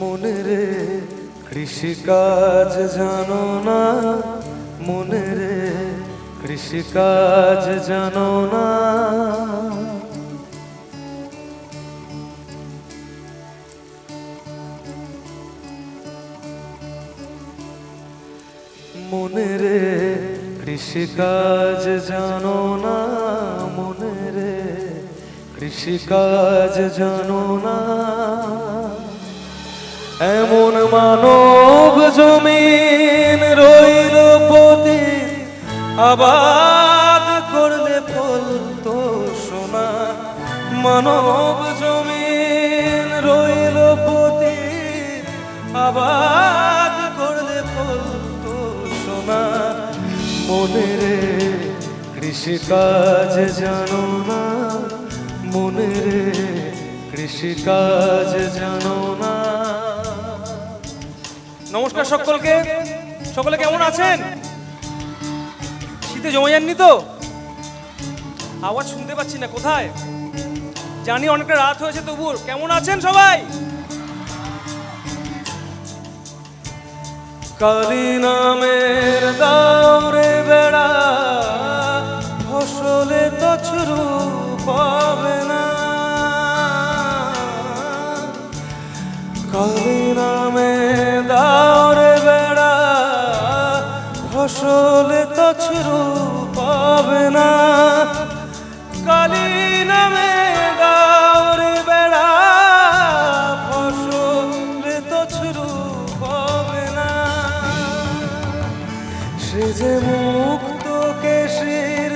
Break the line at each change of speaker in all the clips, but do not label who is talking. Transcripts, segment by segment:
মনে রে কৃষিকাজ জানো না, মনে রে কৃষিকাজ জানো না। মনে রে কৃষিকাজ জানো না, মনে রে কৃষিকাজ জানো না। এমন মানব জমিন রইল পতিত, আবাদ করলে ফল তো সোনা। মানব জমিন রইল পতিত, আবাদ করলে ফল তো সোনা। মনে রে কৃষিকাজ জানো না, মনে রে কৃষিকাজ জানো না।
নমস্কার সকলকে। সকলে কেমন আছেন? শীতে জমে যাননি তো? আওয়াজ শুনতে পাচ্ছি না, কোথায়? জানি অনেকটা রাত হয়েছে, তবু কেমন আছেন সবাই?
কালী নামের দাওরে বেড়া, ফসলে তছরু পাবে না। কালী নামের দাওরে বেড়া, ফসলে তছরু পাবে না। কালী নামে দাওরে বেড়া, ফসলে তছরু পাবে না। সে যে মুক্ত কেশির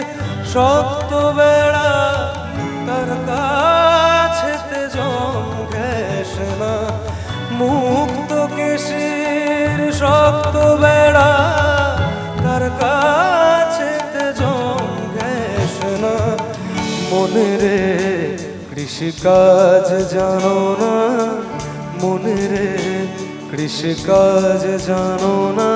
শক্ত বেড়া, তার কাছেতে জম ঘেঁষে না। মুক্ত কেশির শক্ত বেড়া, তার কাছেতে জম ঘেঁষে না। মনে রে কৃষিকাজ জানো না, মনে রে কৃষিকাজ জানো না।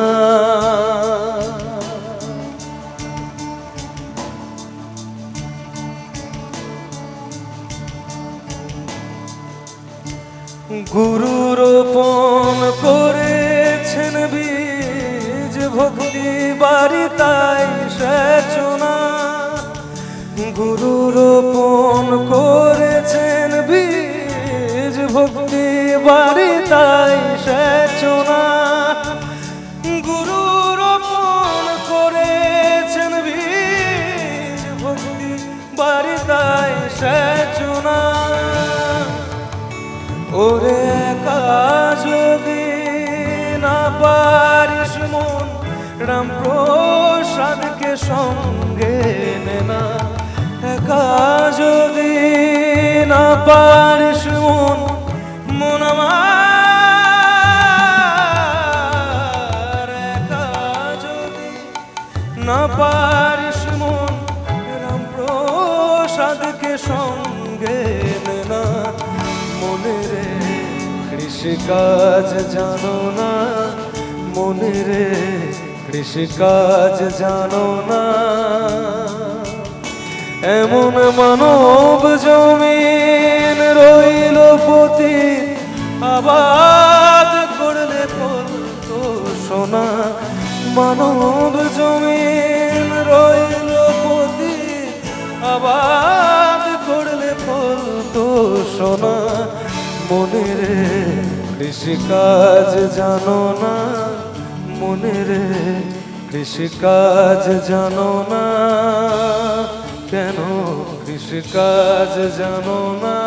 গুরু রোপণ করেছেন বীজ, ভক্তি বাড়ি তাই সেচনা। গুরু রোপণ করেছেন বীজ, ভক্তি বাড়ি তাই সেচনা। গুরু রোপণ করেছেন বীজ, ভক্তি বাড়ি তাই সেচনা। ওরে একা যদি না পারিস মন, রাম প্রসাদকে সঙ্গে নে না। একা যদি না পারিস মন, মন আমার। একা যদি না পারিস মন, রাম প্রসাদকে সঙ্গে নে না। মনে রে কৃষিকাজ জানো না, মনে রে কৃষিকাজ জানো না। এমন মানব জমিন রইল পতিত, আবাদ করলে ফল তো সোনা। মানব জমিন রইল পতিত, আবাদ করলে ফল তো সোনা। মনে রে কৃষিকাজ জানো না, মনে রে কৃষিকাজ জানো না। কেন কৃষিকাজ জানো না?